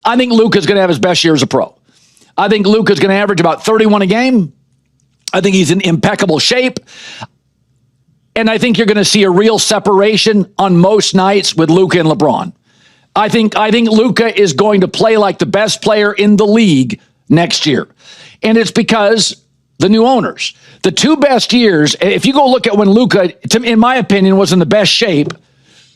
I think Luka's going to have his best year as a pro. I think Luka's going to average about 31 a game. I think he's in impeccable shape. And I think you're going to see a real separation on most nights with Luka and LeBron. I think Luka is going to play like the best player in the league next year. And it's because the new owners. The two best years, if you go look at when Luka, in my opinion, was in the best shape,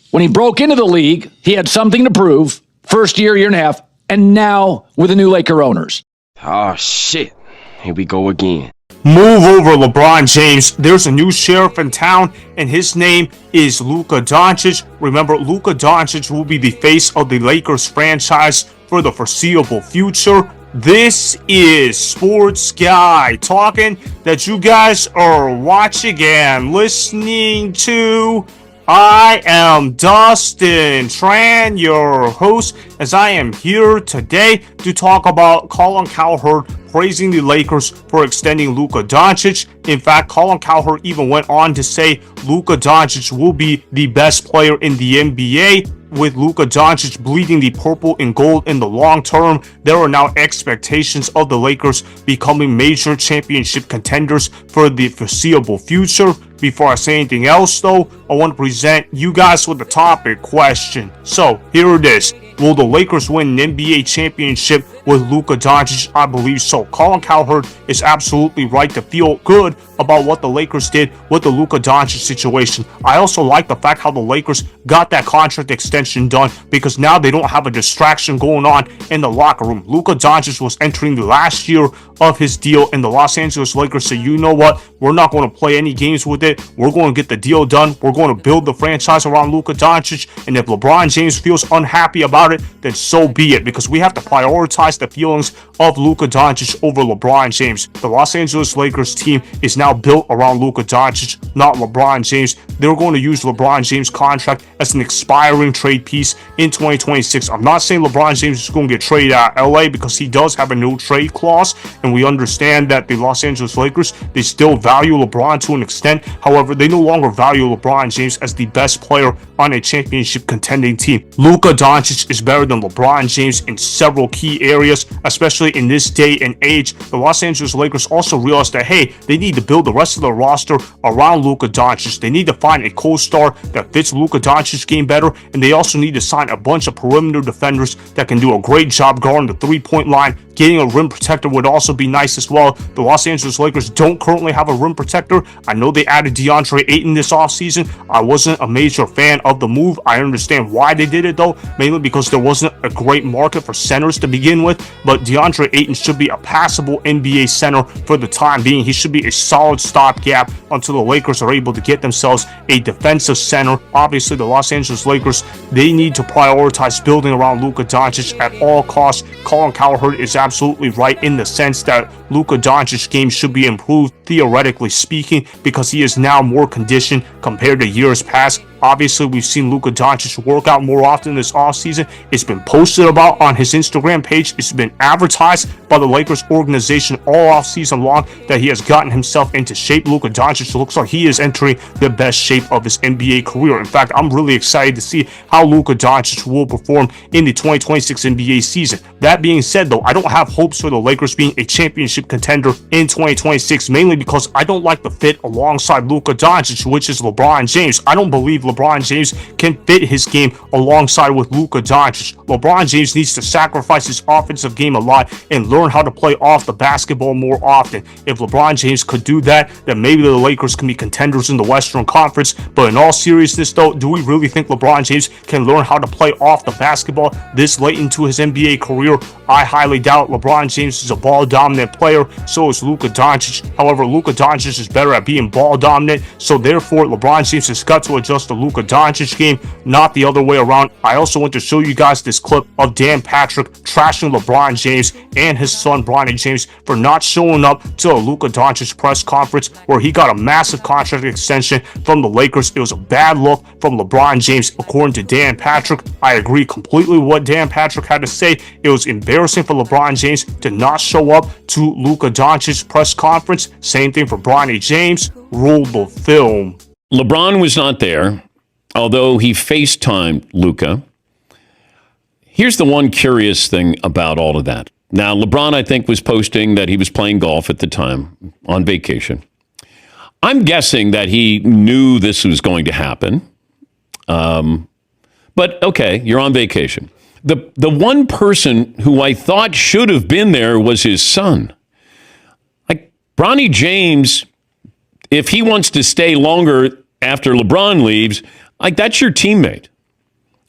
when he broke into the league, he had something to prove, first year, year and a half, and now with the new Laker owners. Oh, shit. Here we go again. Move over, LeBron James. There's a new sheriff in town, and his name is Luka Doncic. Remember, Luka Doncic will be the face of the Lakers franchise for the foreseeable future. This is Sports Guy talking that you guys are watching and listening to. I am Dustin Tran, your host, as I am here today to talk about Colin Cowherd praising the Lakers for extending Luka Doncic. In fact, Colin Cowherd even went on to say Luka Doncic will be the best player in the NBA. With Luka Doncic bleeding the purple and gold in the long term, there are now expectations of the Lakers becoming major championship contenders for the foreseeable future. Before I say anything else, though, I want to present you guys with the topic question. So, here it is. Will the Lakers win an NBA championship with Luka Doncic? I believe so. Colin Cowherd is absolutely right to feel good about what the Lakers did with the Luka Doncic situation. I also like the fact how the Lakers got that contract extension done because now they don't have a distraction going on in the locker room. Luka Doncic was entering the last year of his deal, and the Los Angeles Lakers said, you know what? We're not going to play any games with it. We're going to get the deal done. We're going to build the franchise around Luka Doncic, and if LeBron James feels unhappy about it, then so be it, because we have to prioritize the feelings of Luka Doncic over LeBron James. The Los Angeles Lakers team is now built around Luka Doncic, not LeBron James. They're going to use LeBron James' contract as an expiring trade piece in 2026. I'm not saying LeBron James is going to get traded out of LA because he does have a no trade clause, and we understand that the Los Angeles Lakers, they still value LeBron to an extent. However, they no longer value LeBron James as the best player on a championship contending team. Luka Doncic is better than LeBron James in several key areas, especially in this day and age. The Los Angeles Lakers also realized that, hey, they need to build the rest of the roster around Luka Doncic. They need to find a co-star that fits Luka Doncic's game better, and they also need to sign a bunch of perimeter defenders that can do a great job guarding the three-point line. Getting a rim protector would also be nice as well. The Los Angeles Lakers don't currently have a rim protector. I know they added Deandre Ayton this offseason. I wasn't a major fan of the move. I understand why they did it, though, mainly because there wasn't a great market for centers to begin with. But Deandre Ayton should be a passable NBA center for the time being. He should be a solid stopgap until the Lakers are able to get themselves a defensive center. Obviously, the Los Angeles Lakers, they need to prioritize building around Luka Doncic at all costs. Colin Cowherd is absolutely right in the sense that Luka Doncic's game should be improved, theoretically speaking, because he is now more conditioned compared to years past. Obviously, we've seen Luka Doncic work out more often this offseason. It's been posted about on his Instagram page. It's been advertised by the Lakers organization all offseason long that he has gotten himself into shape. Luka Doncic looks like he is entering the best shape of his NBA career. In fact, I'm really excited to see how Luka Doncic will perform in the 2026 NBA season. That being said, though, I don't have hopes for the Lakers being a championship contender in 2026, mainly because I don't like the fit alongside Luka Doncic, which is LeBron James. I don't believe LeBron James can fit his game alongside with Luka Doncic. LeBron James needs to sacrifice his offensive game a lot and learn how to play off the basketball more often. If LeBron James could do that, then maybe the Lakers can be contenders in the Western Conference. But in all seriousness, though, do we really think LeBron James can learn how to play off the basketball this late into his NBA career? I highly doubt. LeBron James is a ball-dominant player, so is Luka Doncic. However, Luka Doncic is better at being ball-dominant, so therefore LeBron James has got to adjust the Luka Doncic game, not the other way around. I also want to show you guys this clip of Dan Patrick trashing LeBron James and his son Bronny James for not showing up to a Luka Doncic press conference where he got a massive contract extension from the Lakers. It was a bad look from LeBron James, according to Dan Patrick. I agree completely with what Dan Patrick had to say. It was embarrassing for LeBron James to not show up to Luka Doncic's press conference. Same thing for Bronny James. Roll the film. LeBron was not there, although he FaceTimed Luka. Here's the one curious thing about all of that. Now, LeBron, I think, was posting that he was playing golf at the time on vacation. I'm guessing that he knew this was going to happen. But okay, you're on vacation. The one person who I thought should have been there was his son. Like Bronny James, if he wants to stay longer after LeBron leaves, like that's your teammate.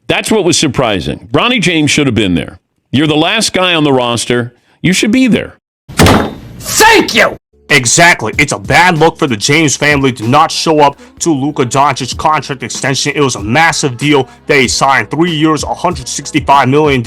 That's what was surprising. Bronny James should have been there. You're the last guy on the roster. You should be there. Thank you! Exactly. It's a bad look for the James family to not show up to Luka Doncic's contract extension. It was a massive deal that he signed. 3 years, $165 million.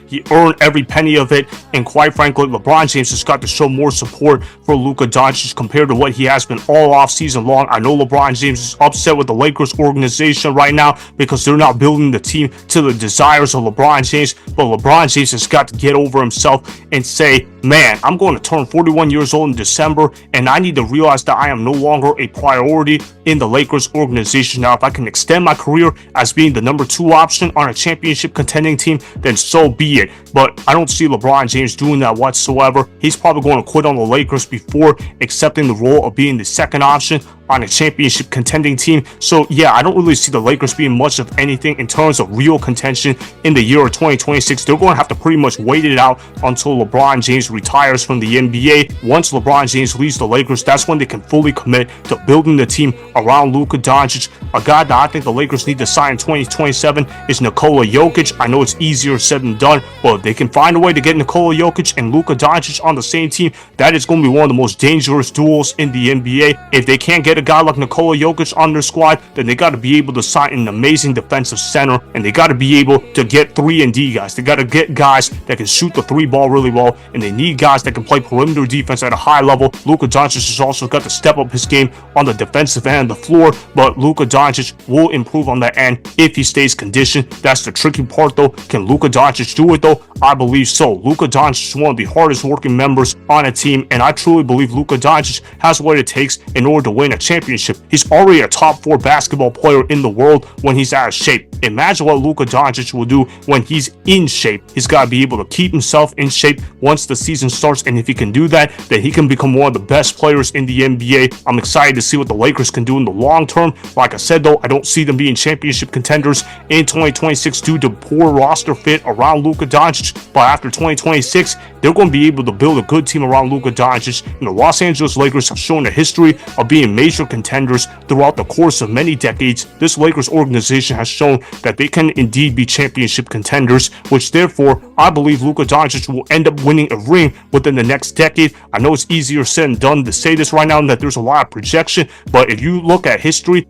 He earned every penny of it. And quite frankly, LeBron James has got to show more support for Luka Doncic compared to what he has been all off season long. I know LeBron James is upset with the Lakers organization right now because they're not building the team to the desires of LeBron James. But LeBron James has got to get over himself and say, man, I'm going to turn 41 years old in December, and I need to realize that I am no longer a priority in the Lakers organization. Now, if I can extend my career as being the number 2 option on a championship contending team, then so be it. But I don't see LeBron James doing that whatsoever. He's probably going to quit on the Lakers before accepting the role of being the second option on a championship contending team. So yeah, I don't really see the Lakers being much of anything in terms of real contention in the year of 2026. They're going to have to pretty much wait it out until LeBron James retires from the NBA. Once LeBron James leaves the Lakers, that's when they can fully commit to building the team around Luka Doncic. A guy that I think the Lakers need to sign in 2027 is Nikola Jokic. I know it's easier said than done, but if they can find a way to get Nikola Jokic and Luka Doncic on the same team, that is going to be one of the most dangerous duels in the NBA. If they can't get a guy like Nikola Jokic on their squad, then they got to be able to sign an amazing defensive center, and they got to be able to get 3-and-D guys. They got to get guys that can shoot the 3 ball really well, and they need guys that can play perimeter defense at a high level. Luka Doncic has also got to step up his game on the defensive end of the floor, but Luka Doncic will improve on that end if he stays conditioned. That's the tricky part though. Can Luka Doncic do it though? I believe so. Luka Doncic is one of the hardest working members on a team, and I truly believe Luka Doncic has what it takes in order to win a championship. He's already a top 4 basketball player in the world when he's out of shape. Imagine what Luka Doncic will do when he's in shape. He's got to be able to keep himself in shape once the season starts, and if he can do that, then he can become one of the best players in the NBA. I'm excited to see what the Lakers can do in the long term. Like I said though, I don't see them being championship contenders in 2026 due to poor roster fit around Luka Doncic, but after 2026, they're going to be able to build a good team around Luka Doncic. And the Los Angeles Lakers have shown a history of being major contenders throughout the course of many decades. This Lakers organization has shown that they can indeed be championship contenders, which therefore I believe Luka Doncic will end up winning a ring within the next decade. I know it's easier said than done to say this right now and that there's a lot of projection, but if you look at history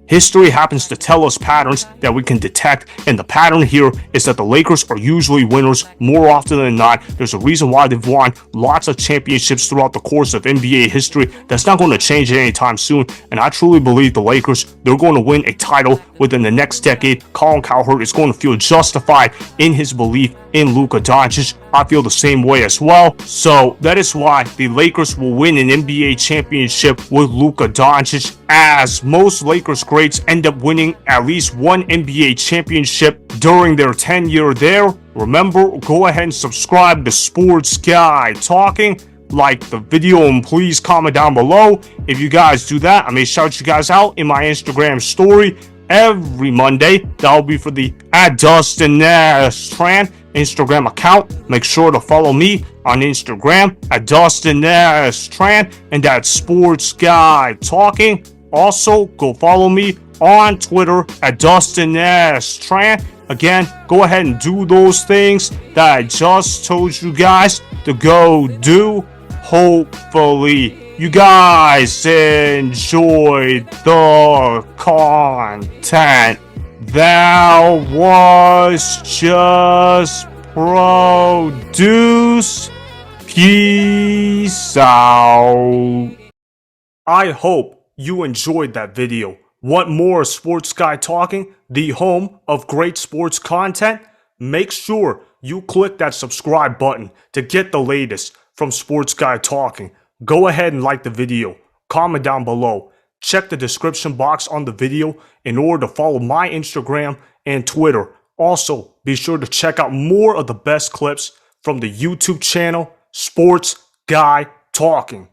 happens to tell us patterns that we can detect, and the pattern here is that the Lakers are usually winners more often than not. There's a reason why they've won lots of championships throughout the course of NBA history. That's not going to change anytime soon, and I truly believe the Lakers, they're going to win a title within the next decade. Colin Cowherd is going to feel justified in his belief in Luka Doncic. I feel the same way as well. So that is why the Lakers will win an NBA championship with Luka Doncic, as most Lakers greats end up winning at least one NBA championship during their tenure there. Remember, go ahead and subscribe to Sports Guy Talking. Like the video and please comment down below. If you guys do that, I may shout you guys out in my Instagram story every Monday. That'll be for the @DustinNashTran Instagram account. Make sure to follow me on Instagram @DustinNashTran, and that's Sports Guy Talking. Also, go follow me on Twitter @DustinNashTran. Again, go ahead and do those things that I just told you guys to go do. Hopefully, you guys enjoyed the content that was just produced. Peace out. I hope you enjoyed that video. Want more Sports Guy Talking, the home of great sports content? Make sure you click that subscribe button to get the latest from Sports Guy Talking. Go ahead and like the video, comment down below, check the description box on the video in order to follow my Instagram and Twitter. Also, be sure to check out more of the best clips from the YouTube channel, Sports Guy Talking.